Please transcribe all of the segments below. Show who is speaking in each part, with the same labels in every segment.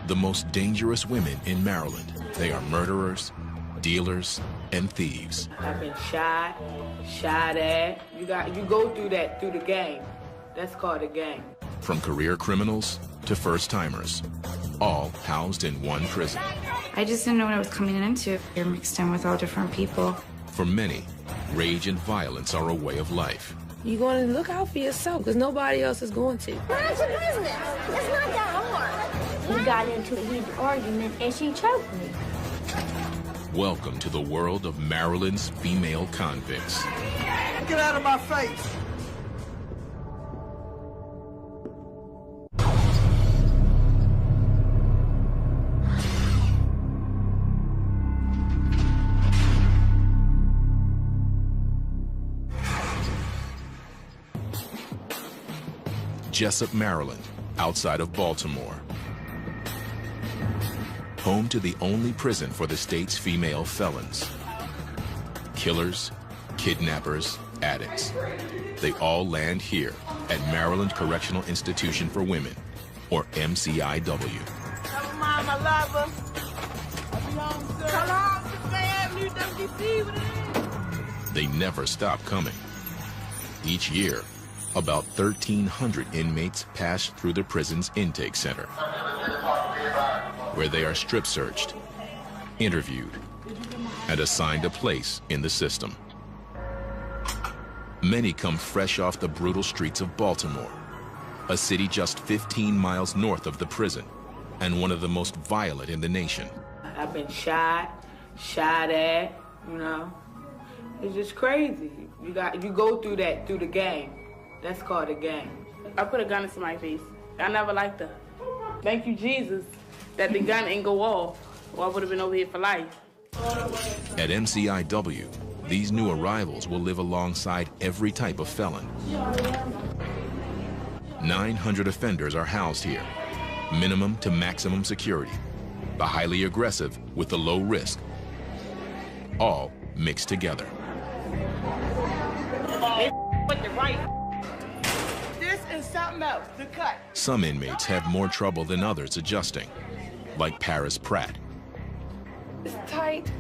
Speaker 1: The most dangerous women in Maryland. They are murderers, dealers, and thieves.
Speaker 2: I've been shot at. You go through that through the game. That's called a game.
Speaker 1: From career criminals to first-timers, all housed in one prison.
Speaker 3: I just didn't know what I was coming into. You're mixed in with all different people.
Speaker 1: For many, rage and violence are a way of life.
Speaker 4: You're going to look out for yourself because nobody else is going to.
Speaker 5: Mind your business. It's not that hard. We got into a heated argument and she choked me.
Speaker 1: Welcome to the world of Maryland's female convicts.
Speaker 6: Get out of my face!
Speaker 1: Jessup, Maryland, outside of Baltimore. Home to the only prison for the state's female felons. Killers, kidnappers, addicts. They all land here at Maryland Correctional Institution for Women, or MCIW.
Speaker 6: Come on, my lover. Come on, fam. You don't see what it is.
Speaker 1: They never stop coming. Each year, about 1,300 inmates pass through the prison's intake center, where they are strip searched, interviewed, and assigned a place in the system. Many come fresh off the brutal streets of Baltimore, a city just 15 miles north of the prison, and one of the most violent in the nation.
Speaker 2: I've been shot at, you know. It's just crazy. You go through that through the game. That's called a game.
Speaker 7: I put a gun in somebody's face. I never liked her. Thank you, Jesus, that the gun ain't go off, or I would have been over here for life.
Speaker 1: At MCIW, these new arrivals will live alongside every type of felon. 900 offenders are housed here, minimum to maximum security, the highly aggressive with the low risk, all mixed together.
Speaker 6: With the right. This is something else, the cut.
Speaker 1: Some inmates have more trouble than others adjusting, like Paris Pratt.
Speaker 4: It's tight.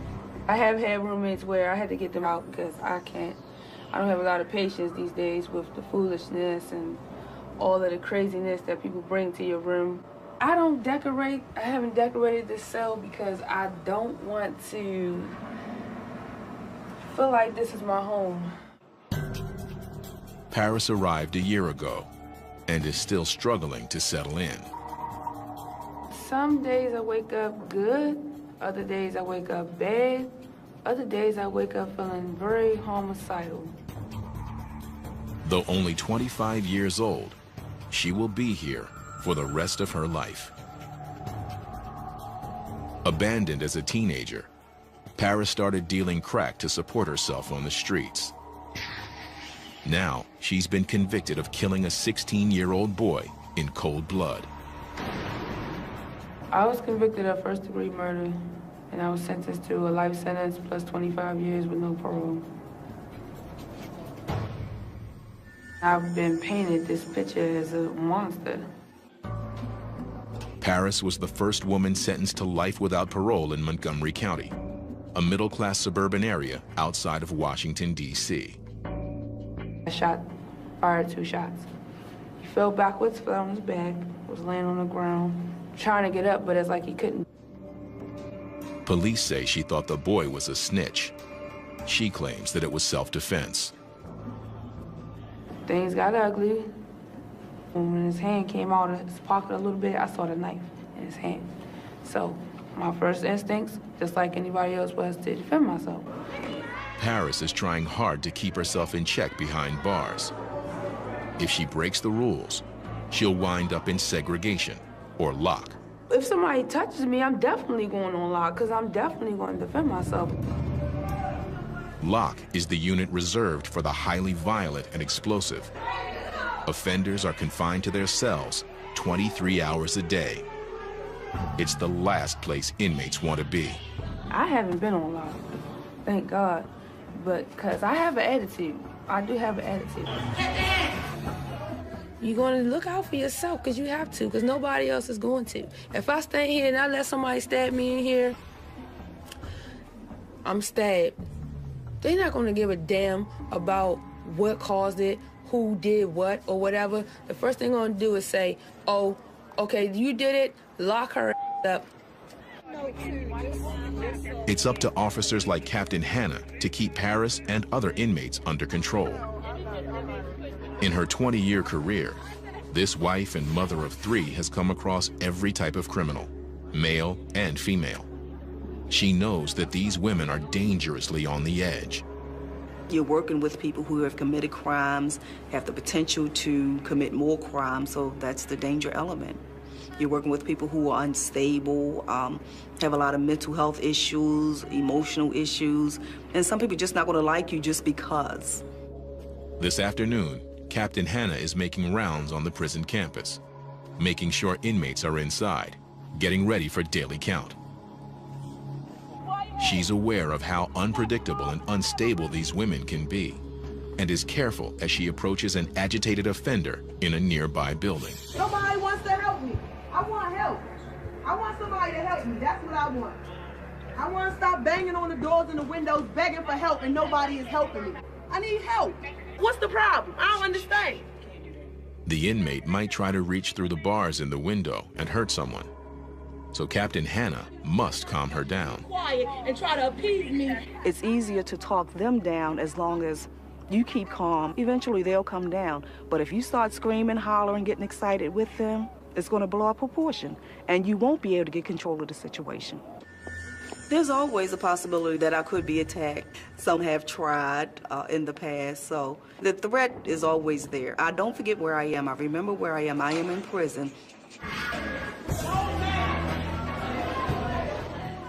Speaker 4: I have had roommates where I had to get them out because I don't have a lot of patience these days with the foolishness and all of the craziness that people bring to your room. I haven't decorated this cell because I don't want to feel like this is my home.
Speaker 1: Paris arrived a year ago and is still struggling to settle in.
Speaker 4: Some days I wake up good, other days I wake up bad, other days I wake up feeling very homicidal.
Speaker 1: Though only 25 years old, she will be here for the rest of her life. Abandoned as a teenager, Paris started dealing crack to support herself on the streets. Now, she's been convicted of killing a 16-year-old boy in cold blood.
Speaker 4: I was convicted of first-degree murder, and I was sentenced to a life sentence plus 25 years with no parole. I've been painted this picture as a monster.
Speaker 1: Paris was the first woman sentenced to life without parole in Montgomery County, a middle-class suburban area outside of Washington, D.C.
Speaker 4: I fired 2 shots. He fell backwards, fell on his back, was laying on the ground, trying to get up, but it's like he couldn't.
Speaker 1: Police say she thought the boy was a snitch. She claims that it was self-defense.
Speaker 4: Things got ugly. When his hand came out of his pocket a little bit, I saw the knife in his hand. So my first instincts, just like anybody else, was to defend myself.
Speaker 1: Paris is trying hard to keep herself in check behind bars. If she breaks the rules, she'll wind up in segregation or lock.
Speaker 4: If somebody touches me, I'm definitely going on lock because I'm definitely going to defend myself.
Speaker 1: Lock is the unit reserved for the highly violent and explosive. Offenders are confined to their cells 23 hours a day. It's the last place inmates want to be.
Speaker 4: I haven't been on lock, thank God, but because I have an attitude. I do have an attitude. You're going to look out for yourself because you have to, because nobody else is going to. If I stay here and I let somebody stab me in here, I'm stabbed. They're not going to give a damn about what caused it, who did what, or whatever. The first thing they're going to do is say, oh, okay, you did it, lock her up.
Speaker 1: It's up to officers like Captain Hannah to keep Paris and other inmates under control. In her 20-year career, this wife and mother of 3 has come across every type of criminal, male and female. She knows that these women are dangerously on the edge.
Speaker 8: You're working with people who have committed crimes, have the potential to commit more crimes, so that's the danger element. You're working with people who are unstable, have a lot of mental health issues, emotional issues, and some people just not going to like you just because.
Speaker 1: This afternoon, Captain Hannah is making rounds on the prison campus, making sure inmates are inside, getting ready for daily count. She's aware of how unpredictable and unstable these women can be, and is careful as she approaches an agitated offender in a nearby building.
Speaker 6: Nobody wants to help me. I want help. I want somebody to help me. That's what I want. I want to stop banging on the doors and the windows, begging for help, and nobody is helping me. I need help. What's the problem? I don't understand.
Speaker 1: The inmate might try to reach through the bars in the window and hurt someone. So Captain Hannah must calm her down.
Speaker 6: Quiet and try to appease me.
Speaker 8: It's easier to talk them down as long as you keep calm. Eventually they'll come down. But if you start screaming, hollering, getting excited with them, it's going to blow up proportion, and you won't be able to get control of the situation. There's always a possibility that I could be attacked. Some have tried in the past, so the threat is always there. I don't forget where I am. I remember where I am. I am in prison.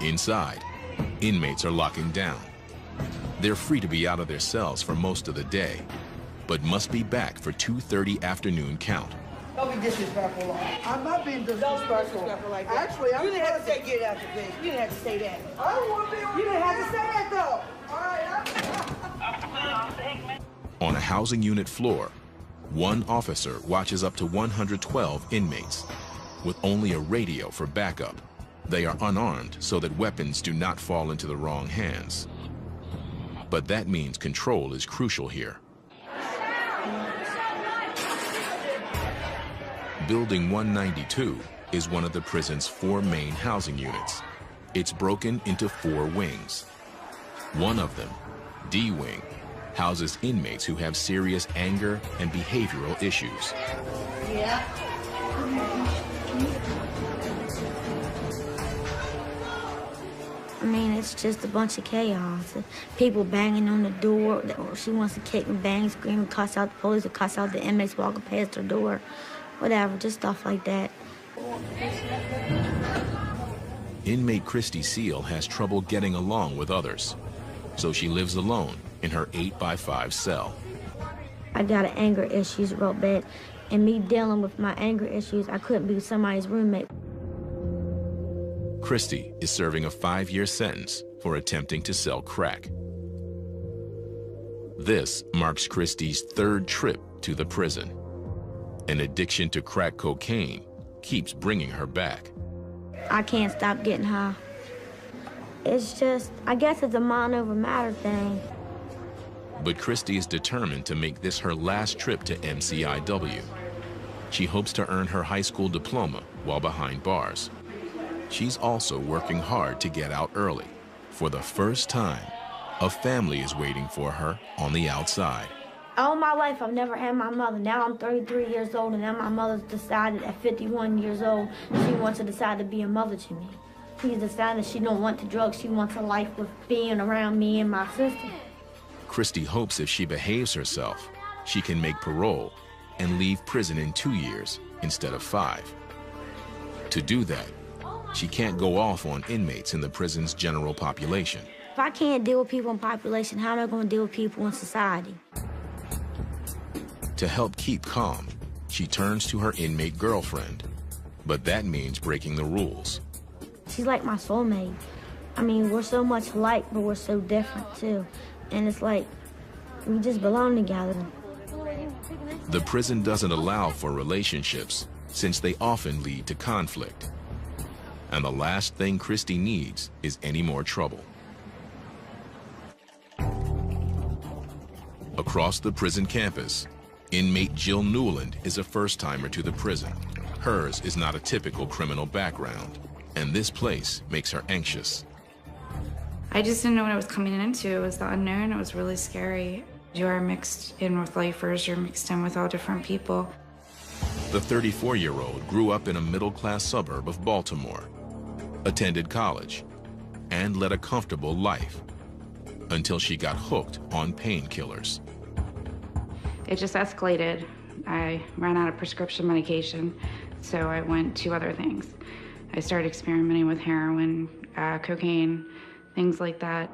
Speaker 1: Inside, inmates are locking down. They're free to be out of their cells for most of the day, but must be back for 2:30 afternoon count.
Speaker 6: Don't be disrespectful. I'm not being disrespectful like that. Actually, you didn't have to say get out the bed. You didn't have to say that. I don't want to be on. You didn't have to say that though. All right.
Speaker 1: On a housing unit floor, one officer watches up to 112 inmates with only a radio for backup. They are unarmed so that weapons do not fall into the wrong hands. But that means control is crucial here. Building 192 is one of the prison's 4 main housing units. It's broken into 4 wings. One of them, D Wing, houses inmates who have serious anger and behavioral issues.
Speaker 5: Yeah. I mean, it's just a bunch of chaos. People banging on the door. She wants to kick and bang, scream, and cuss out the police, or cuss out the inmates walking past her door. Whatever, just stuff like that.
Speaker 1: Inmate Christy Seal has trouble getting along with others, so she lives alone in her 8x5 cell.
Speaker 5: I got anger issues real bad, and me dealing with my anger issues, I couldn't be somebody's roommate.
Speaker 1: Christy is serving a 5-year sentence for attempting to sell crack. This marks Christy's 3rd trip to the prison. An addiction to crack cocaine keeps bringing her back.
Speaker 5: I can't stop getting high. It's just, I guess it's a mind over matter thing.
Speaker 1: But Christy is determined to make this her last trip to MCIW. She hopes to earn her high school diploma while behind bars. She's also working hard to get out early. For the first time, a family is waiting for her on the outside.
Speaker 5: All my life, I've never had my mother. Now I'm 33 years old, and now my mother's decided at 51 years old she wants to decide to be a mother to me. She's decided she don't want the drugs. She wants a life with being around me and my sister.
Speaker 1: Christy hopes if she behaves herself, she can make parole and leave prison in 2 years instead of 5. To do that, she can't go off on inmates in the prison's general population.
Speaker 5: If I can't deal with people in population, how am I going to deal with people in society?
Speaker 1: To help keep calm, she turns to her inmate girlfriend, but that means breaking the rules.
Speaker 5: She's like my soulmate. I mean, we're so much alike, but we're so different too. And it's like, we just belong together.
Speaker 1: The prison doesn't allow for relationships since they often lead to conflict. And the last thing Christy needs is any more trouble. Across the prison campus, inmate Jill Newland is a first-timer to the prison. Hers is not a typical criminal background, and this place makes her anxious.
Speaker 3: I just didn't know what I was coming into. It was the unknown. It was really scary. You are mixed in with lifers. You're mixed in with all different people.
Speaker 1: The 34-year-old grew up in a middle-class suburb of Baltimore, attended college, and led a comfortable life until she got hooked on painkillers.
Speaker 3: It just escalated. I ran out of prescription medication, so I went to other things. I started experimenting with heroin, cocaine, things like that.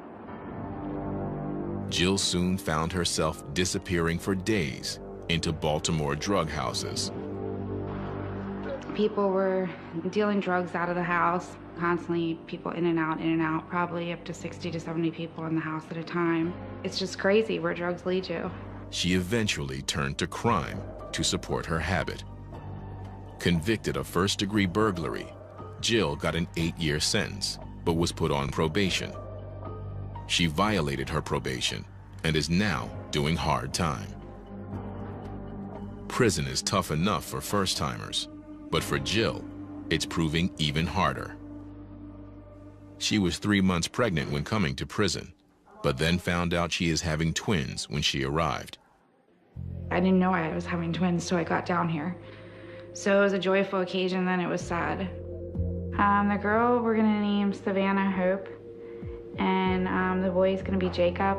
Speaker 1: Jill soon found herself disappearing for days into Baltimore drug houses.
Speaker 3: People were dealing drugs out of the house, constantly people in and out, probably up to 60 to 70 people in the house at a time. It's just crazy where drugs lead you.
Speaker 1: She eventually turned to crime to support her habit. Convicted of first-degree burglary, Jill got an 8-year sentence, but was put on probation. She violated her probation and is now doing hard time. Prison is tough enough for first-timers, but for Jill, it's proving even harder. She was 3 months pregnant when coming to prison, but then found out she is having twins when she arrived.
Speaker 3: I didn't know I was having twins till I got down here. So it was a joyful occasion, then it was sad. The girl we're gonna name Savannah Hope, and the boy is gonna be Jacob.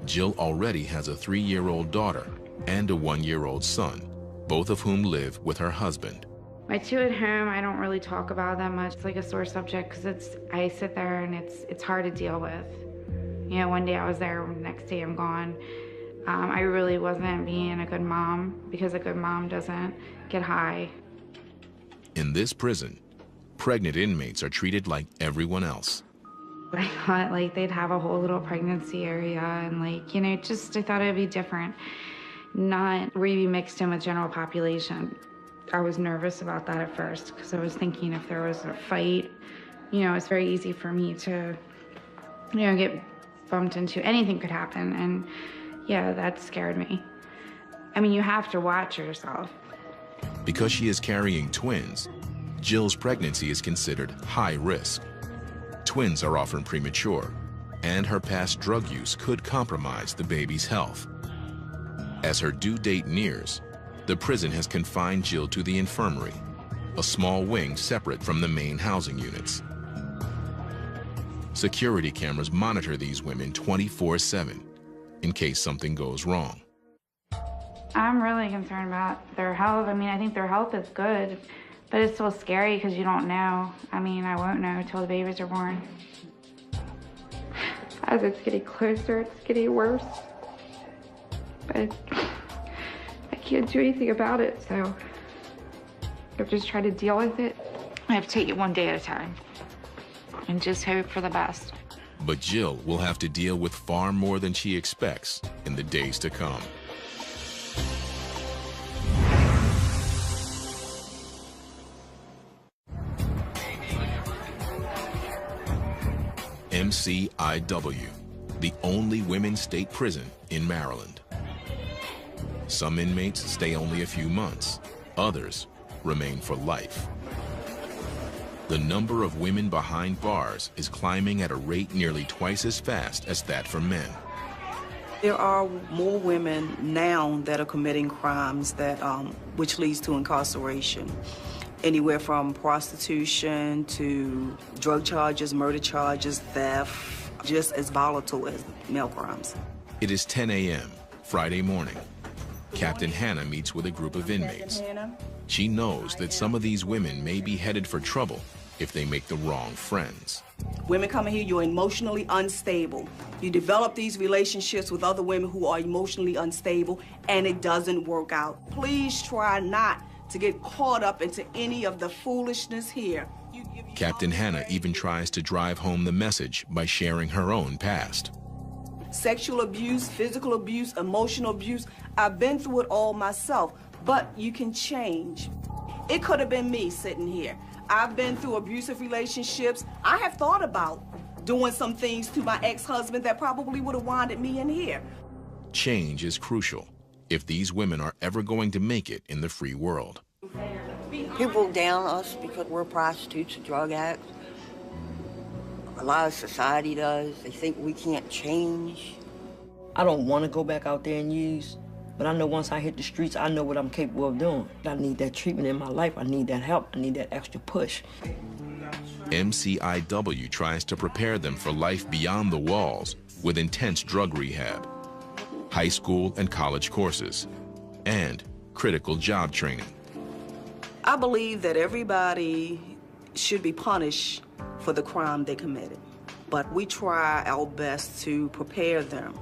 Speaker 1: Jill already has a 3-year-old daughter and a 1-year-old son, both of whom live with her husband.
Speaker 3: My two at home, I don't really talk about that much. It's like a sore subject because I sit there and it's hard to deal with. You know, one day I was there, next day I'm gone. I really wasn't being a good mom because a good mom doesn't get high.
Speaker 1: In this prison, pregnant inmates are treated like everyone else.
Speaker 3: I thought like they'd have a whole little pregnancy area and like, you know, just I thought it'd be different, not really mixed in with general population. I was nervous about that at first because I was thinking if there was a fight, you know, it's very easy for me to, you know, get bumped into. Anything could happen, and yeah, that scared me. I mean, you have to watch yourself.
Speaker 1: Because she is carrying twins, Jill's pregnancy is considered high risk. Twins are often premature, and her past drug use could compromise the baby's health. As her due date nears, the prison has confined Jill to the infirmary, a small wing separate from the main housing units. Security cameras monitor these women 24/7 in case something goes wrong.
Speaker 3: I'm really concerned about their health. I mean, I think their health is good, but it's still scary because you don't know. I mean, I won't know until the babies are born. As it's getting closer, it's getting worse. But I can't do anything about it, so I've just tried to deal with it. I have to take it one day at a time and just hope for the best.
Speaker 1: But Jill will have to deal with far more than she expects in the days to come. MCIW, the only women's state prison in Maryland. Some inmates stay only a few months, others remain for life. The number of women behind bars is climbing at a rate nearly twice as fast as that for men.
Speaker 8: There are more women now that are committing crimes that, which leads to incarceration. Anywhere from prostitution to drug charges, murder charges, theft, just as volatile as male crimes.
Speaker 1: It is 10 a.m. Friday morning. Captain Hannah meets with a group of inmates. She knows that some of these women may be headed for trouble if they make the wrong friends.
Speaker 8: Women coming here, you're emotionally unstable. You develop these relationships with other women who are emotionally unstable, and it doesn't work out. Please try not to get caught up into any of the foolishness here.
Speaker 1: Captain Hannah even tries to drive home the message by sharing her own past.
Speaker 8: sexual abuse, physical abuse, emotional abuse. I've been through it all myself, but you can change. It could have been me sitting here. I've been through abusive relationships. I have thought about doing some things to my ex-husband that probably would have winded me in here.
Speaker 1: Change is crucial if these women are ever going to make it in the free world.
Speaker 9: People down us because we're prostitutes and drug addicts. A lot of society does. They think we can't change.
Speaker 10: I don't want to go back out there and use, but I know once I hit the streets, I know what I'm capable of doing. I need that treatment in my life. I need that help. I need that extra push.
Speaker 1: MCIW tries to prepare them for life beyond the walls with intense drug rehab, high school and college courses, and critical job training.
Speaker 8: I believe that everybody should be punished for the crime they committed, but we try our best to prepare them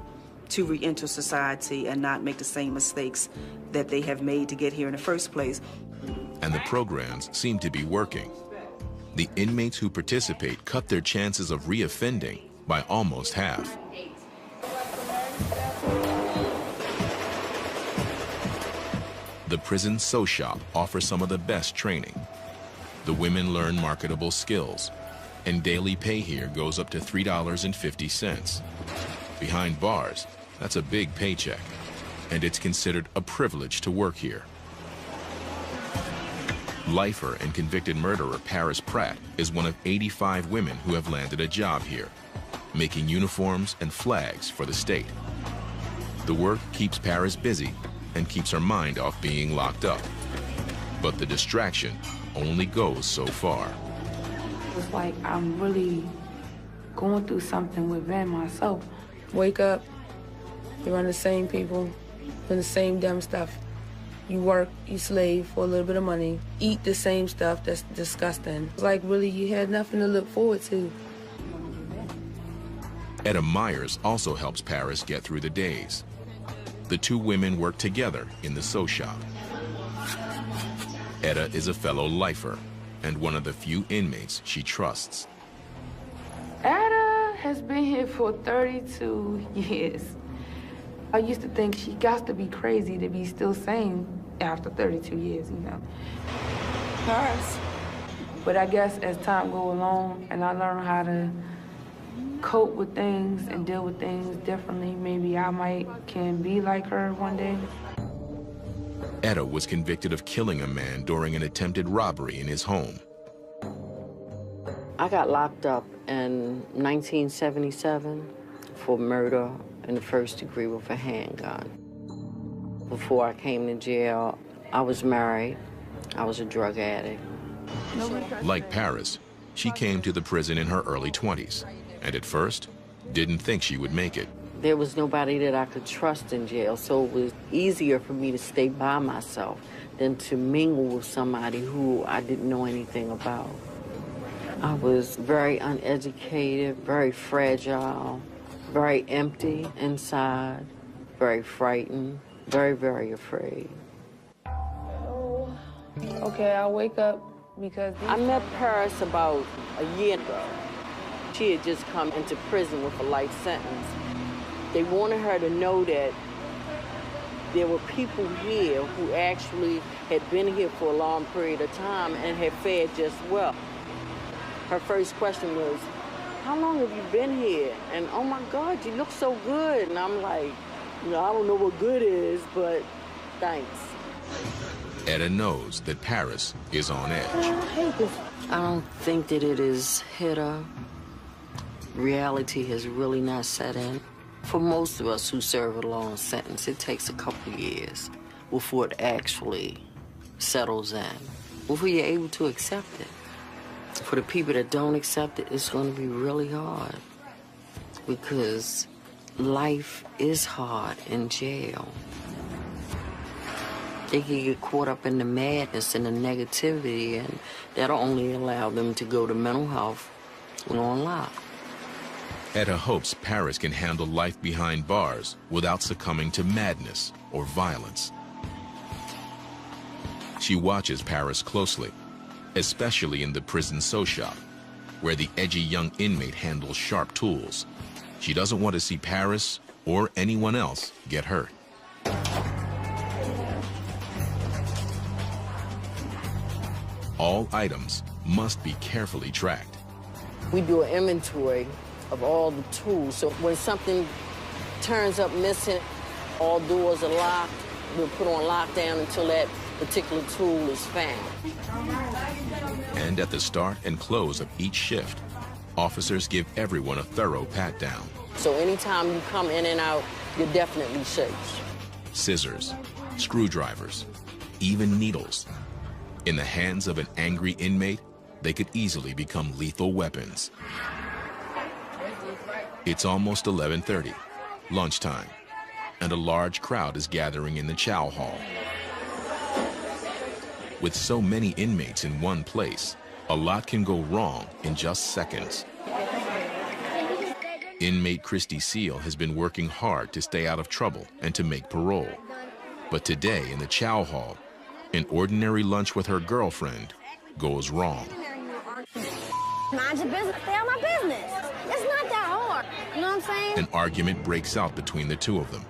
Speaker 8: to re-enter society and not make the same mistakes that they have made to get here in the first place.
Speaker 1: And the programs seem to be working. The inmates who participate cut their chances of reoffending by almost half. The prison sew shop offers some of the best training. The women learn marketable skills, and daily pay here goes up to $3.50. Behind bars, that's a big paycheck, and it's considered a privilege to work here. Lifer and convicted murderer Paris Pratt is one of 85 women who have landed a job here, making uniforms and flags for the state. The work keeps Paris busy and keeps her mind off being locked up. But the distraction only goes so far.
Speaker 4: It's like I'm really going through something within myself. Wake up, you're around the same people, doing the same dumb stuff. You work, you slave for a little bit of money, eat the same stuff that's disgusting. It's like really you had nothing to look forward to.
Speaker 1: Etta Myers also helps Paris get through the days. The two women work together in the sew shop. Etta is a fellow lifer and one of the few inmates she trusts.
Speaker 4: Etta has been here for 32 years. I used to think she got to be crazy to be still sane after 32 years, you know.
Speaker 8: Paris.
Speaker 4: But I guess as time goes along and I learn how to cope with things and deal with things differently, maybe I can be like her one day.
Speaker 1: Etta was convicted of killing a man during an attempted robbery in his home.
Speaker 9: I got locked up in 1977 for murder in the first degree with a handgun. Before I came to jail, I was married. I was a drug addict.
Speaker 1: Like Paris, she came to the prison in her early 20s, and at first, didn't think she would make it.
Speaker 9: There was nobody that I could trust in jail, so it was easier for me to stay by myself than to mingle with somebody who I didn't know anything about. I was very uneducated, very fragile, very empty inside, very frightened, very, very afraid.
Speaker 4: Okay, I wake up because...
Speaker 9: I met Paris about a year ago. She had just come into prison with a life sentence. They wanted her to know that there were people here who actually had been here for a long period of time and had fared just well. Her first question was, how long have you been here? And oh my God, you look so good. And I'm like, you know, I don't know what good is, but thanks.
Speaker 1: Etta knows that Paris is on edge.
Speaker 9: I don't think that it has hit her. Reality has really not set in. For most of us who serve a long sentence, it takes a couple of years before it actually settles in, before you're able to accept it. For the people that don't accept it, it's going to be really hard because life is hard in jail. They can get caught up in the madness and the negativity, and that'll only allow them to go to mental health and on lock.
Speaker 1: Etta hopes Paris can handle life behind bars without succumbing to madness or violence. She watches Paris closely, especially in the prison sew shop, where the edgy young inmate handles sharp tools. She doesn't want to see Paris or anyone else get hurt. All items must be carefully tracked.
Speaker 9: We do an inventory of all the tools, so when something turns up missing, all doors are locked, we'll put on lockdown until that particular tool is found.
Speaker 1: And at the start and close of each shift, officers give everyone a thorough pat-down.
Speaker 9: So anytime you come in and out, you're definitely safe.
Speaker 1: Scissors, screwdrivers, even needles. In the hands of an angry inmate, they could easily become lethal weapons. It's almost 11:30, lunchtime, and a large crowd is gathering in the chow hall. With so many inmates in one place, a lot can go wrong in just seconds. Inmate Christy Seal has been working hard to stay out of trouble and to make parole. But today in the chow hall, an ordinary lunch with her girlfriend goes wrong.
Speaker 5: Mind your business, stay out my business. It's not that hard, you know what I'm saying?
Speaker 1: An argument breaks out between the two of them,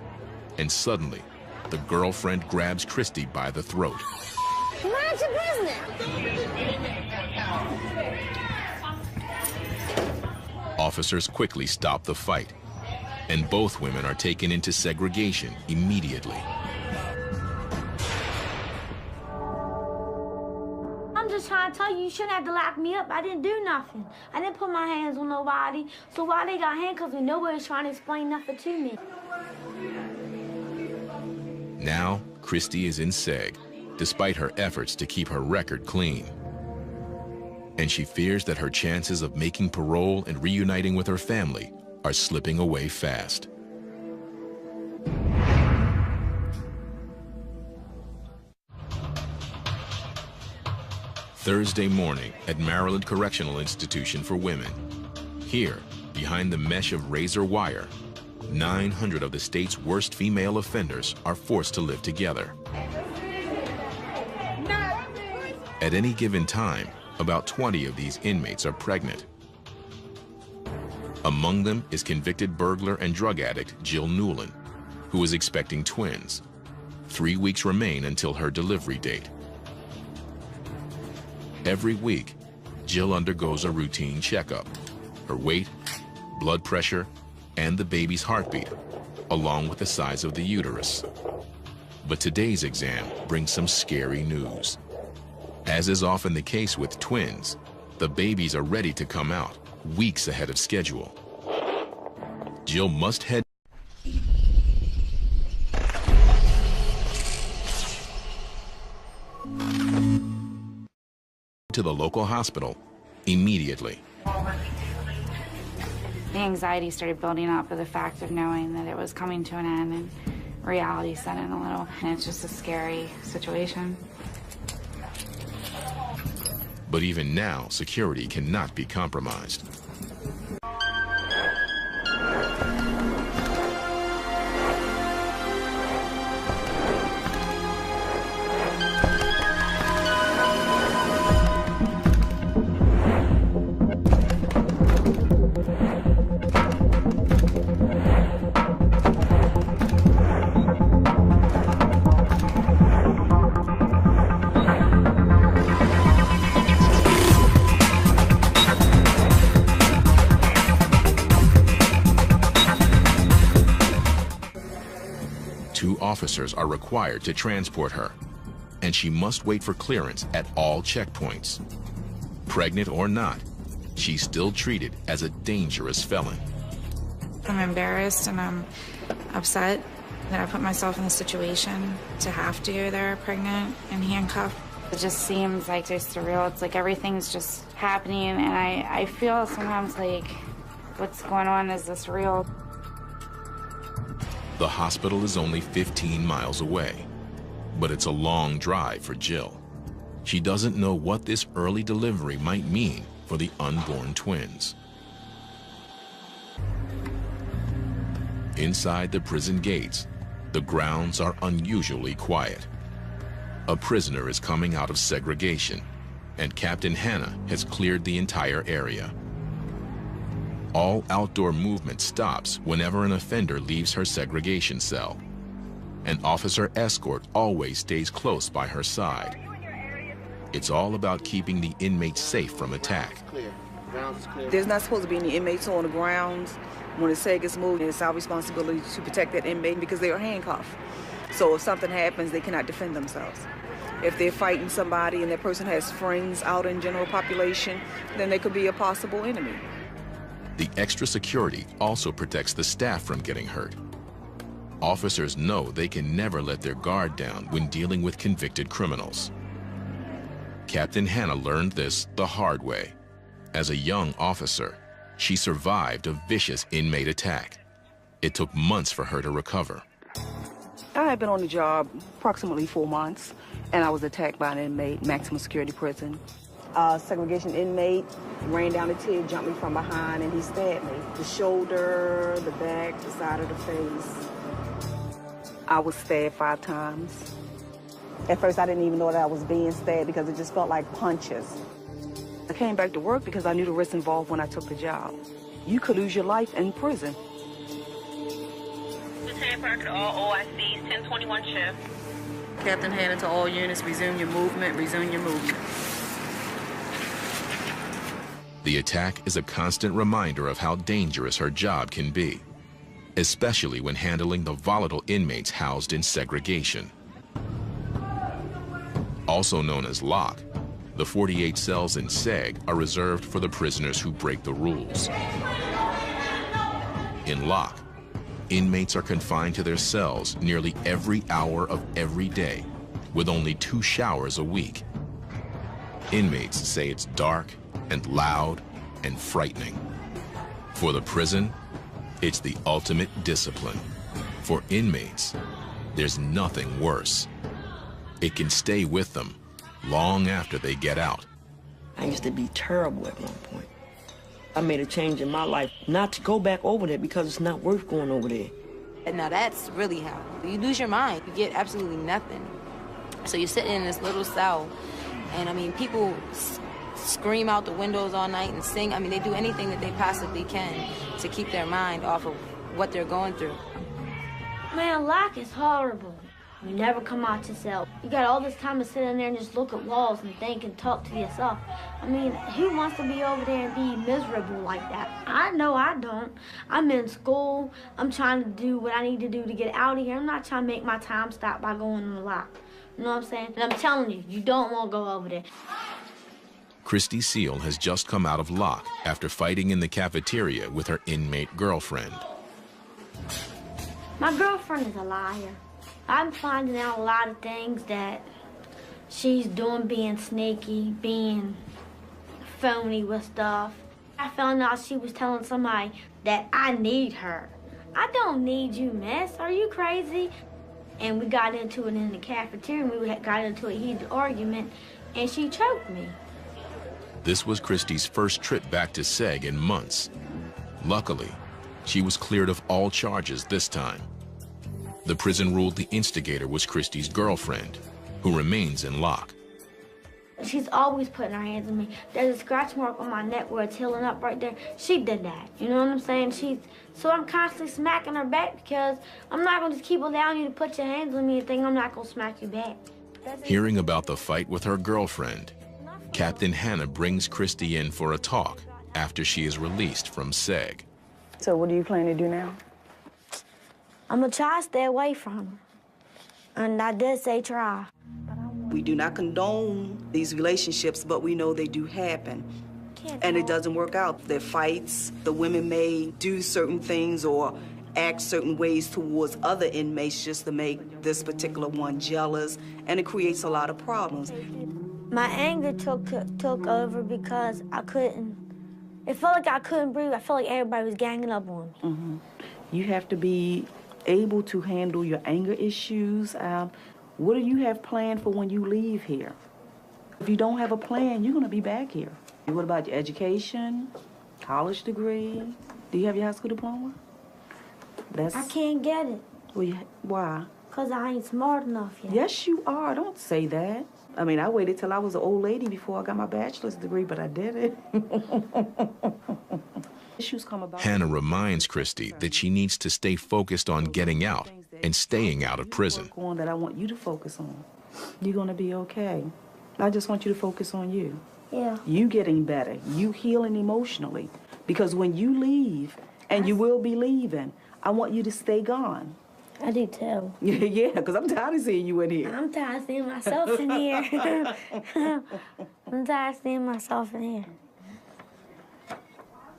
Speaker 1: and suddenly, the girlfriend grabs Christy by the throat.
Speaker 5: Mind your business.
Speaker 1: Officers quickly stop the fight, and both women are taken into segregation immediately.
Speaker 5: I'm just trying to tell you, you shouldn't have to lock me up. I didn't do nothing. I didn't put my hands on nobody. So why they got handcuffs and nobody's trying to explain nothing to me?
Speaker 1: Now, Christy is in seg, despite her efforts to keep her record clean. And she fears that her chances of making parole and reuniting with her family are slipping away fast. Thursday morning at Maryland Correctional Institution for Women. Here, behind the mesh of razor wire, 900 of the state's worst female offenders are forced to live together. At any given time, about 20 of these inmates are pregnant. Among them is convicted burglar and drug addict Jill Newland, who is expecting twins. 3 weeks remain until her delivery date. Every week, Jill undergoes a routine checkup. Her weight, blood pressure, and the baby's heartbeat, along with the size of the uterus. But today's exam brings some scary news. As is often the case with twins, the babies are ready to come out weeks ahead of schedule. Jill must head to the local hospital immediately.
Speaker 3: The anxiety started building up with the fact of knowing that it was coming to an end, and reality set in a little, and it's just a scary situation.
Speaker 1: But even now, security cannot be compromised. Officers are required to transport her, and she must wait for clearance at all checkpoints. Pregnant or not, she's still treated as a dangerous felon.
Speaker 3: I'm embarrassed and I'm upset that I put myself in the situation to have to go there pregnant and handcuffed. It just seems like just surreal. It's like everything's just happening, and I feel sometimes like, what's going on? Is this real?
Speaker 1: The hospital is only 15 miles away, but it's a long drive for Jill. She doesn't know what this early delivery might mean for the unborn twins. Inside the prison gates, the grounds are unusually quiet. A prisoner is coming out of segregation, and Captain Hannah has cleared the entire area. All outdoor movement stops whenever an offender leaves her segregation cell. An officer escort always stays close by her side. It's all about keeping the inmates safe from attack.
Speaker 8: There's not supposed to be any inmates on the grounds. When the cell gets moved, it's our responsibility to protect that inmate because they are handcuffed. So if something happens, they cannot defend themselves. If they're fighting somebody and that person has friends out in general population, then they could be a possible enemy.
Speaker 1: The extra security also protects the staff from getting hurt. Officers know they can never let their guard down when dealing with convicted criminals. Captain Hannah learned this the hard way. As a young officer, she survived a vicious inmate attack. It took months for her to recover.
Speaker 8: I had been on the job approximately 4 months, and I was attacked by an inmate, maximum security prison. Segregation inmate ran down the tier, jumped me from behind, and he stabbed me. The shoulder, the back, the side of the face. I was stabbed 5 times. At first, I didn't even know that I was being stabbed because it just felt like punches. I came back to work because I knew the risks involved when I took the job. You could lose your life in prison.
Speaker 11: Lieutenant Parker to all OICs, 1021 shift.
Speaker 12: Captain Hannah to all units, resume your movement, resume your movement.
Speaker 1: The attack is a constant reminder of how dangerous her job can be, especially when handling the volatile inmates housed in segregation. Also known as lock, the 48 cells in SEG are reserved for the prisoners who break the rules. In lock, inmates are confined to their cells nearly every hour of every day, with only 2 showers a week. Inmates say it's dark and loud and frightening. For the prison, it's the ultimate discipline. For inmates, there's nothing worse. It can stay with them long after they get out.
Speaker 10: I used to be terrible at one point. I made a change in my life not to go back over there because it's not worth going over there.
Speaker 13: And now that's really how you lose your mind. You get absolutely nothing. So you're sitting in this little cell, and I mean, people scream out the windows all night and sing. I mean, they do anything that they possibly can to keep their mind off of what they're going through.
Speaker 5: Man, lock is horrible. You never come out your cell. You got all this time to sit in there and just look at walls and think and talk to yourself. I mean, who wants to be over there and be miserable like that? I know I don't. I'm in school. I'm trying to do what I need to do to get out of here. I'm not trying to make my time stop by going in the lock. You know what I'm saying? And I'm telling you, you don't want to go over there.
Speaker 1: Christy Seal has just come out of lock after fighting in the cafeteria with her inmate girlfriend.
Speaker 5: My girlfriend is a liar. I'm finding out a lot of things that she's doing, being sneaky, being phony with stuff. I found out she was telling somebody that I need her. I don't need you, miss. Are you crazy? And we got into it in the cafeteria, and we got into a heated argument, and she choked me.
Speaker 1: This was Christy's first trip back to SEG in months. Luckily, she was cleared of all charges this time. The prison ruled the instigator was Christy's girlfriend, who remains in lock.
Speaker 5: She's always putting her hands on me. There's a scratch mark on my neck where it's healing up right there. She did that. You know what I'm saying? So I'm constantly smacking her back because I'm not going to just keep allowing you to put your hands on me and think I'm not going to smack you back.
Speaker 1: Hearing about the fight with her girlfriend, Captain Hannah brings Christy in for a talk after she is released from SEG.
Speaker 8: So what do you plan to do now?
Speaker 5: I'm going to try to stay away from her. And I did say try.
Speaker 8: We do not condone these relationships, but we know they do happen. And it doesn't work out. There are fights. The women may do certain things or act certain ways towards other inmates just to make this particular one jealous, and it creates a lot of problems.
Speaker 5: My anger took over because I couldn't. It felt like I couldn't breathe. I felt like everybody was ganging up on me.
Speaker 8: Mm-hmm. You have to be able to handle your anger issues. What do you have planned for when you leave here? If you don't have a plan, you're going to be back here. What about your education, college degree? Do you have your high school diploma?
Speaker 5: I can't get it.
Speaker 8: Well, why?
Speaker 5: Because I ain't smart enough yet.
Speaker 8: Yes, you are. Don't say that. I mean, I waited till I was an old lady before I got my bachelor's degree, but I did it. Issues come about.
Speaker 1: Hannah reminds Christy that she needs to stay focused on getting out and staying out of prison.
Speaker 8: One that I want you to focus on. You're going to be okay. I just want you to focus on you.
Speaker 5: Yeah.
Speaker 8: You getting better. You healing emotionally. Because when you leave, and you will be leaving, I want you to stay gone.
Speaker 5: I do too.
Speaker 8: Yeah, because I'm tired of seeing you in here.
Speaker 5: I'm tired of seeing myself in here. I'm tired of seeing myself in here.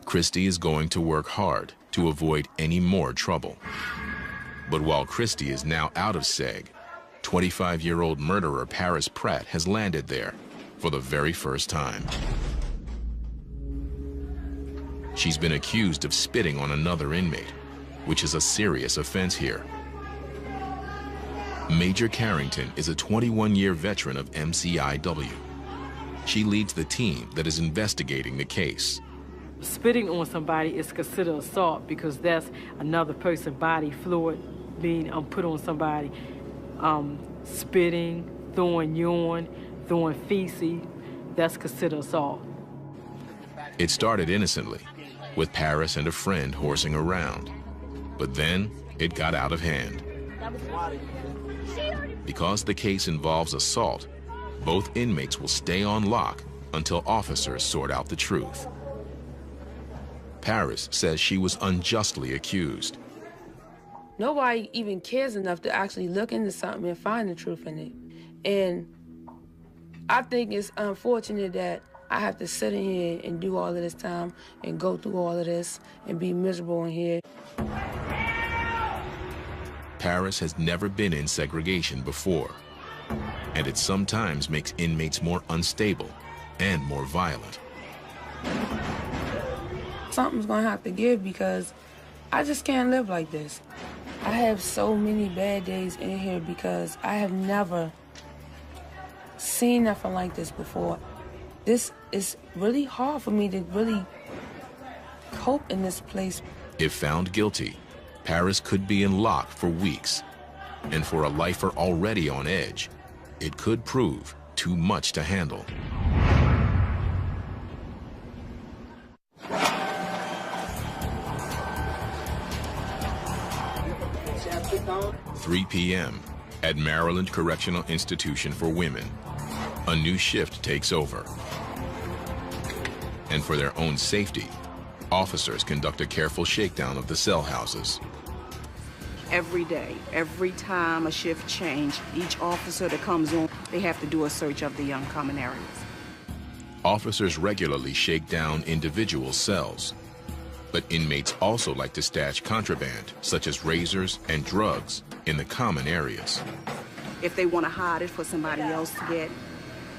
Speaker 1: Christy is going to work hard to avoid any more trouble. But while Christy is now out of SEG, 25-year-old murderer Paris Pratt has landed there for the very first time. She's been accused of spitting on another inmate, which is a serious offense here. Major Carrington is a 21-year veteran of MCIW. She leads the team that is investigating the case.
Speaker 14: Spitting on somebody is considered assault because that's another person's body fluid being put on somebody. Spitting, throwing urine, throwing feces, that's considered assault.
Speaker 1: It started innocently, with Paris and a friend horsing around. But then it got out of hand. Because the case involves assault, both inmates will stay on lock until officers sort out the truth. Paris says she was unjustly accused.
Speaker 4: Nobody even cares enough to actually look into something and find the truth in it. And I think it's unfortunate that I have to sit in here and do all of this time and go through all of this and be miserable in here.
Speaker 1: Paris has never been in segregation before, and it sometimes makes inmates more unstable and more violent.
Speaker 4: Something's gonna have to give because I just can't live like this. I have so many bad days in here because I have never seen nothing like this before. This is really hard for me to really cope in this place.
Speaker 1: If found guilty, Paris could be in lock for weeks. And for a lifer already on edge, it could prove too much to handle. 3 p.m. at Maryland Correctional Institution for Women. A new shift takes over. And for their own safety, officers conduct a careful shakedown of the cell houses.
Speaker 8: Every day, every time a shift change, each officer that comes on, they have to do a search of the common areas.
Speaker 1: Officers regularly shake down individual cells, but inmates also like to stash contraband, such as razors and drugs, in the common areas.
Speaker 8: If they want to hide it for somebody else to get,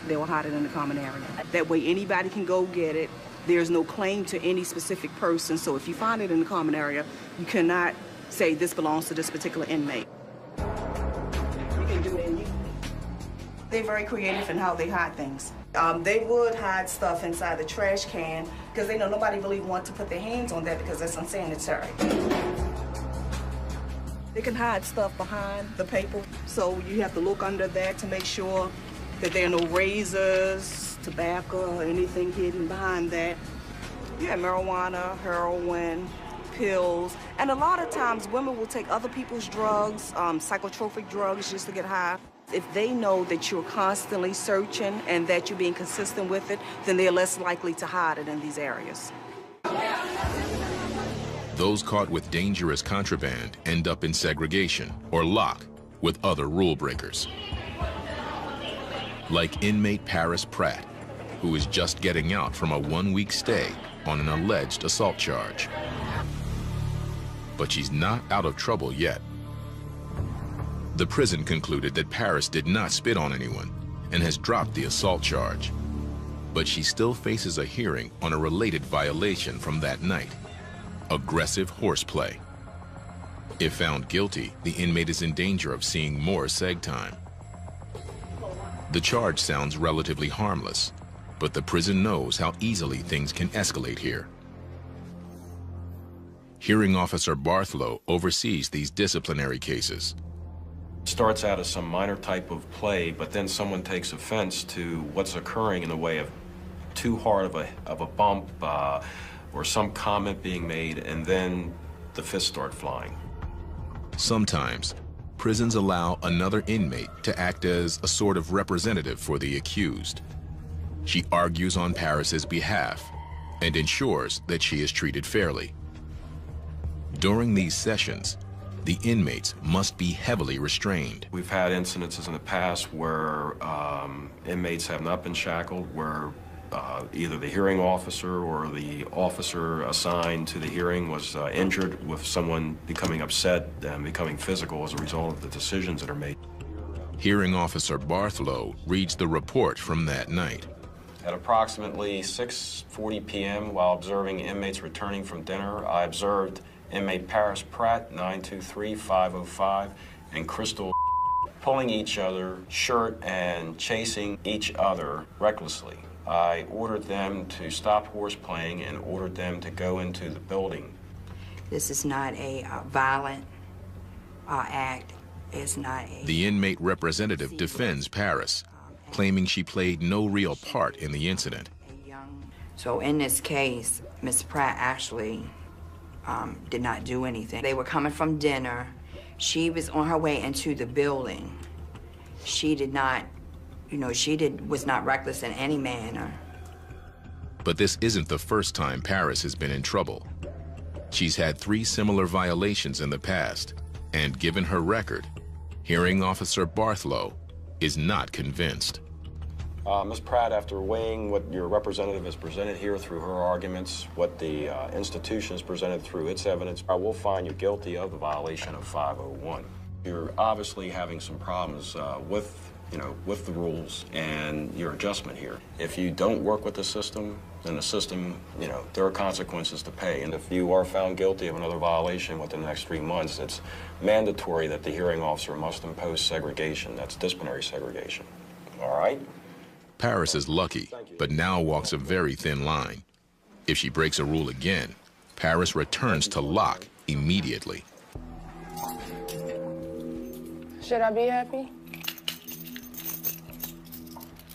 Speaker 8: they'll hide it in the common area. That way anybody can go get it. There's no claim to any specific person, so if you find it in the common area, you cannot say this belongs to this particular inmate. You can do it. They're very creative in how they hide things. They would hide stuff inside the trash can because they know nobody really wants to put their hands on that because that's unsanitary. They can hide stuff behind the paper, so you have to look under that to make sure that there are no razors, tobacco, or anything hidden behind that. You have marijuana, heroin, pills, and a lot of times women will take other people's drugs, psychotropic drugs, just to get high. If they know that you're constantly searching and that you're being consistent with it, then they're less likely to hide it in these areas.
Speaker 1: Those caught with dangerous contraband end up in segregation or lock with other rule breakers. Like inmate Paris Pratt, who is just getting out from a 1-week stay on an alleged assault charge. But she's not out of trouble yet. The prison concluded that Paris did not spit on anyone and has dropped the assault charge. But she still faces a hearing on a related violation from that night: aggressive horseplay. If found guilty, the inmate is in danger of seeing more SEG time. The charge sounds relatively harmless, but the prison knows how easily things can escalate here. Hearing Officer Barthlow oversees these disciplinary cases.
Speaker 15: Starts out as some minor type of play, but then someone takes offense to what's occurring in the way of too hard of a bump, or some comment being made, and then the fists start flying.
Speaker 1: Sometimes, prisons allow another inmate to act as a sort of representative for the accused. She argues on Paris's behalf and ensures that she is treated fairly. During these sessions, the inmates must be heavily restrained.
Speaker 15: We've had incidences in the past where inmates have not been shackled, where either the hearing officer or the officer assigned to the hearing was injured, with someone becoming upset and becoming physical as a result of the decisions that are made.
Speaker 1: Hearing Officer Barthlow reads the report from that night.
Speaker 15: At approximately 6:40 p.m., while observing inmates returning from dinner, I observed inmate Paris Pratt, 923-505, and Crystal pulling each other's shirt and chasing each other recklessly. I ordered them to stop horseplaying and ordered them to go into the building.
Speaker 16: This is not a violent act. It's not a...
Speaker 1: The inmate representative defends Paris, claiming she played no real part in the incident.
Speaker 16: So in this case, Ms. Pratt actually did not do anything. They were coming from dinner. She was on her way into the building. She did not, was not reckless in any manner.
Speaker 1: But this isn't the first time Paris has been in trouble. She's had 3 similar violations in the past, and given her record, Hearing Officer Barthlow is not convinced.
Speaker 15: Ms. Pratt, after weighing what your representative has presented here through her arguments, what the institution has presented through its evidence, I will find you guilty of the violation of 501. You're obviously having some problems with the rules and your adjustment here. If you don't work with the system, then the system, there are consequences to pay. And if you are found guilty of another violation within the next 3 months, it's mandatory that the hearing officer must impose segregation. That's disciplinary segregation. All right?
Speaker 1: Paris is lucky, but now walks a very thin line. If she breaks a rule again, Paris returns to lock immediately.
Speaker 4: Should I be happy?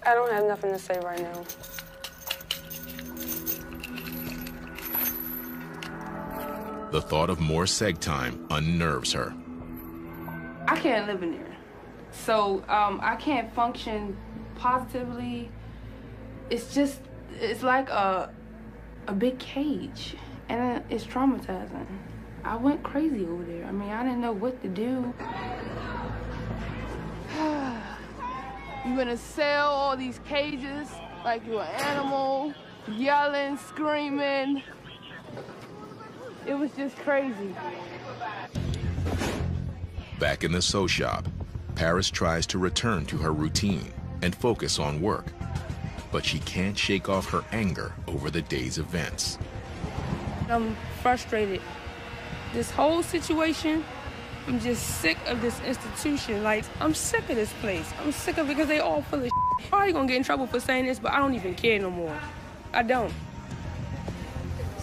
Speaker 4: I don't have nothing to say right now.
Speaker 1: The thought of more seg time unnerves her.
Speaker 4: I can't live in there. So I can't function positively. It's like a big cage, and it's traumatizing. I went crazy over there. I mean, I didn't know what to do. You're gonna sell all these cages like you're an animal, yelling, screaming. It was just crazy.
Speaker 1: Back in the sew shop, Paris tries to return to her routine and focus on work, but she can't shake off her anger over the day's events.
Speaker 4: I'm frustrated. This whole situation, I'm just sick of this institution. Like, I'm sick of this place. I'm sick of it because they all full of shit. I'm probably gonna get in trouble for saying this, but I don't even care no more. I don't.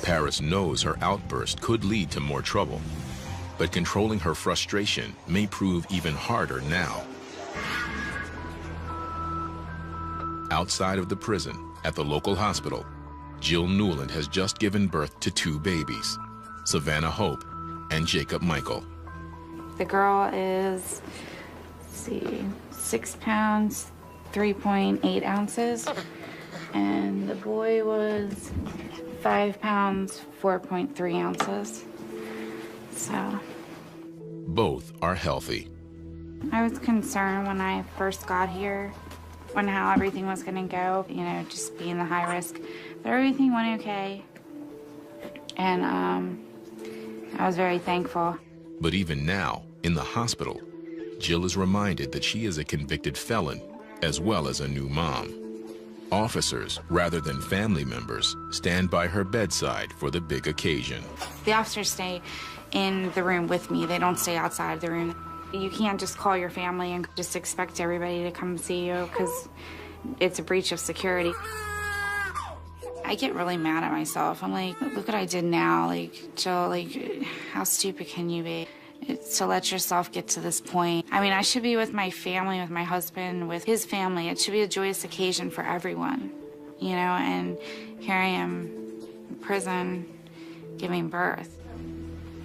Speaker 1: Paris knows her outburst could lead to more trouble, but controlling her frustration may prove even harder now. Outside of the prison, at the local hospital, Jill Newland has just given birth to 2 babies, Savannah Hope and Jacob Michael.
Speaker 3: The girl is, 6 pounds, 3.8 ounces, and the boy was 5 pounds, 4.3 ounces. So.
Speaker 1: Both are healthy.
Speaker 3: I was concerned when I first got here, on how everything was gonna go, just being the high risk. But everything went okay. And I was very thankful.
Speaker 1: But even now, in the hospital, Jill is reminded that she is a convicted felon, as well as a new mom. Officers, rather than family members, stand by her bedside for the big occasion.
Speaker 3: The officers stay in the room with me. They don't stay outside the room. You can't just call your family and just expect everybody to come see you because it's a breach of security. I get really mad at myself. I'm like, look what I did now. Like, Jill, how stupid can you be? To let yourself get to this point. I mean, I should be with my family, with my husband, with his family. It should be a joyous occasion for everyone, and here I am prison giving birth.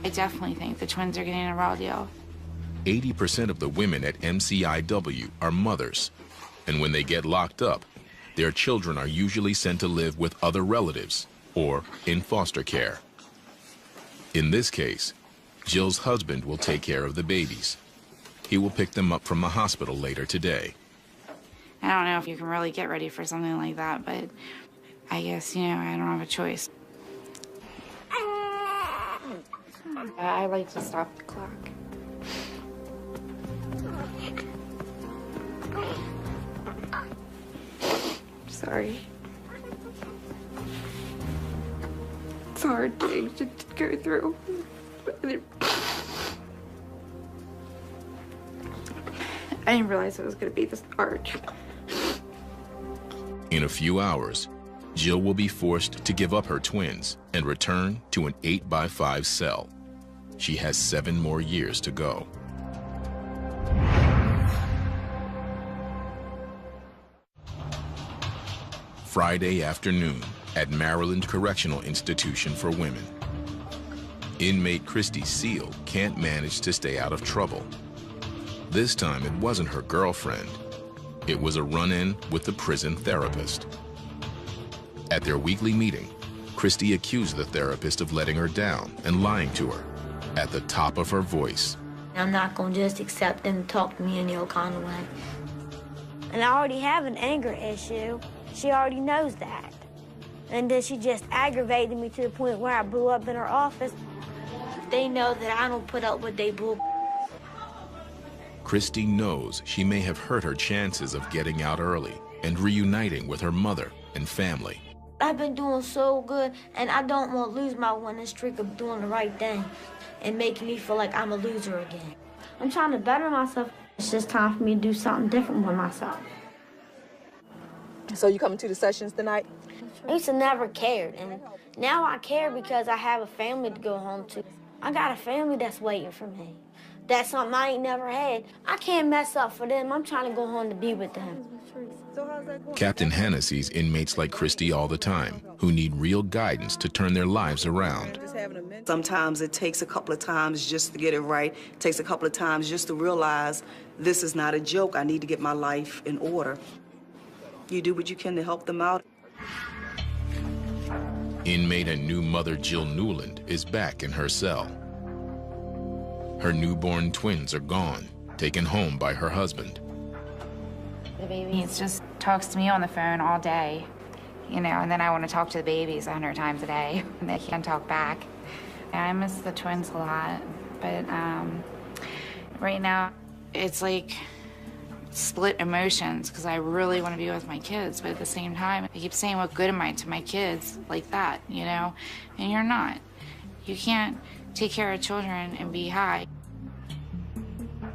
Speaker 3: I definitely think the twins are getting a raw deal.
Speaker 1: 80% of the women at MCIW are mothers, and when they get locked up, their children are usually sent to live with other relatives or in foster care. In this case, Jill's husband will take care of the babies. He will pick them up from the hospital later today.
Speaker 3: I don't know if you can really get ready for something like that, but I guess, I don't have a choice. I like to stop the clock. Sorry. It's a hard thing to go through. I didn't realize it was going to be this hard.
Speaker 1: In a few hours, Jill will be forced to give up her twins and return to an 8x5 cell. She has 7 more years to go. Friday afternoon at Maryland Correctional Institution for Women. Inmate Christy Seal can't manage to stay out of trouble. This time it wasn't her girlfriend. It was a run-in with the prison therapist. At their weekly meeting, Christy accused the therapist of letting her down and lying to her at the top of her voice.
Speaker 5: I'm not going to just accept them to talk to me any old kind of way. And I already have an anger issue. She already knows that. And then she just aggravated me to the point where I blew up in her office. They know that I don't put up with they bull.
Speaker 1: Christy knows she may have hurt her chances of getting out early and reuniting with her mother and family.
Speaker 5: I've been doing so good, and I don't want to lose my winning streak of doing the right thing and making me feel like I'm a loser again. I'm trying to better myself. It's just time for me to do something different with myself.
Speaker 17: So you coming to the sessions tonight?
Speaker 5: I used to never cared, and now I care because I have a family to go home to. I got a family that's waiting for me. That's something I ain't never had. I can't mess up for them. I'm trying to go home to be with them.
Speaker 1: Captain Hannah sees inmates like Christy all the time who need real guidance to turn their lives around.
Speaker 8: Sometimes it takes a couple of times just to get it right. It takes a couple of times just to realize this is not a joke. I need to get my life in order. You do what you can to help them out.
Speaker 1: Inmate and new mother Jill Newland is back in her cell. Her newborn twins are gone, taken home by her husband.
Speaker 3: The baby just talks to me on the phone all day, and then I want to talk to the babies 100 times a day, and they can't talk back. I miss the twins a lot, but right now it's like split emotions because I really want to be with my kids, but at the same time, I keep saying, what good am I to my kids like that, and you're not. You can't take care of children and be high.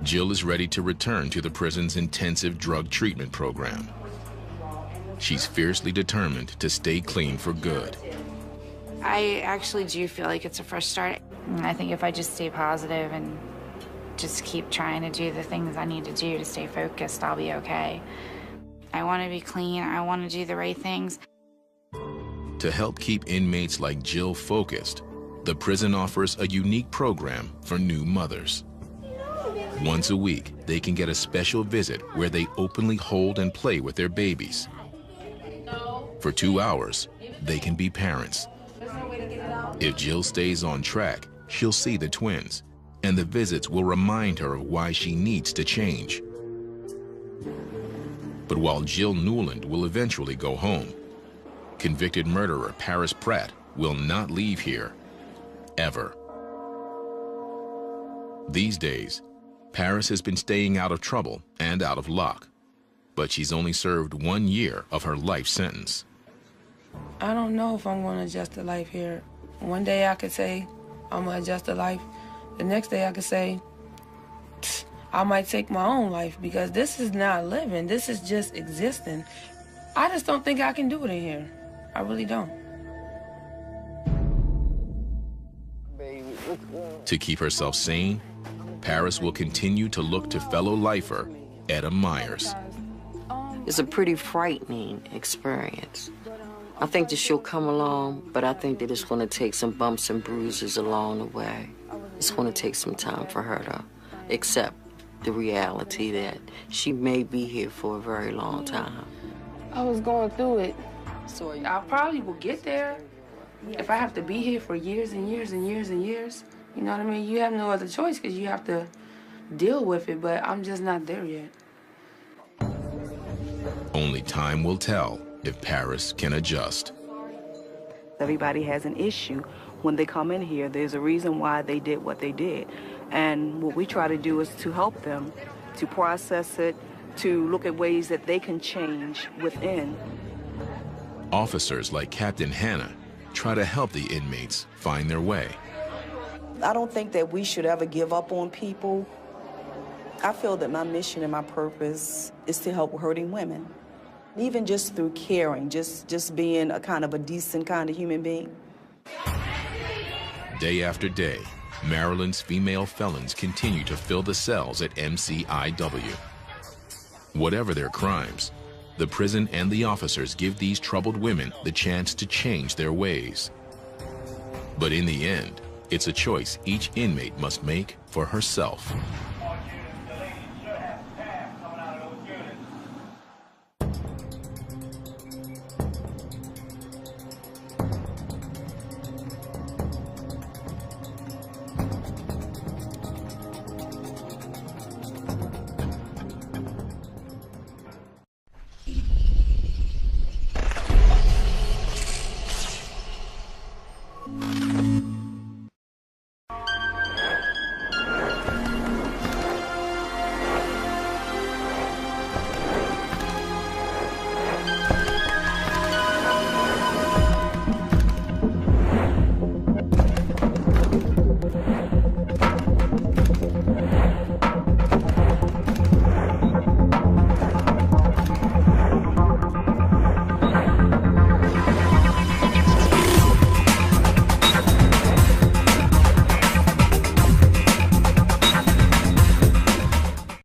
Speaker 1: Jill is ready to return to the prison's intensive drug treatment program. She's fiercely determined to stay clean for good.
Speaker 3: I actually do feel like it's a fresh start. I think if I just stay positive and just keep trying to do the things I need to do to stay focused, I'll be okay. I want to be clean. I want to do the right things.
Speaker 1: To help keep inmates like Jill focused, the prison offers a unique program for new mothers. Once a week, they can get a special visit where they openly hold and play with their babies. For 2 hours, they can be parents. If Jill stays on track, she'll see the twins, and the visits will remind her of why she needs to change. But while Jill Newland will eventually go home, convicted murderer Paris Pratt will not leave here, ever. These days, Paris has been staying out of trouble and out of luck, but she's only served 1 year of her life sentence.
Speaker 4: I don't know if I'm going to adjust to life here. One day I could say I'm going to adjust to life. The next day I could say I might take my own life because this is not living. This is just existing. I just don't think I can do it in here. I really don't.
Speaker 1: To keep herself sane, Paris will continue to look to fellow lifer Etta Myers.
Speaker 9: It's a pretty frightening experience I think that she'll come along, but I think that it's going to take some bumps and bruises along the way. It's going to take some time for her to accept the reality that she may be here for a very long time.
Speaker 4: I was going through it, so I probably will get there. If I have to be here for years and years and years and years, you know what I mean? You have no other choice because you have to deal with it, but I'm just not there yet.
Speaker 1: Only time will tell if Paris can adjust.
Speaker 8: Everybody has an issue. When they come in here, there's a reason why they did what they did. And what we try to do is to help them, to process it, to look at ways that they can change within.
Speaker 1: Officers like Captain Hannah try to help the inmates find their way.
Speaker 18: I don't think that we should ever give up on people. I feel that my mission and my purpose is to help hurting women. Even just through caring, just being a kind of a decent kind of human being.
Speaker 1: Day after day, Maryland's female felons continue to fill the cells at MCIW. Whatever their crimes, the prison and the officers give these troubled women the chance to change their ways. But in the end, it's a choice each inmate must make for herself.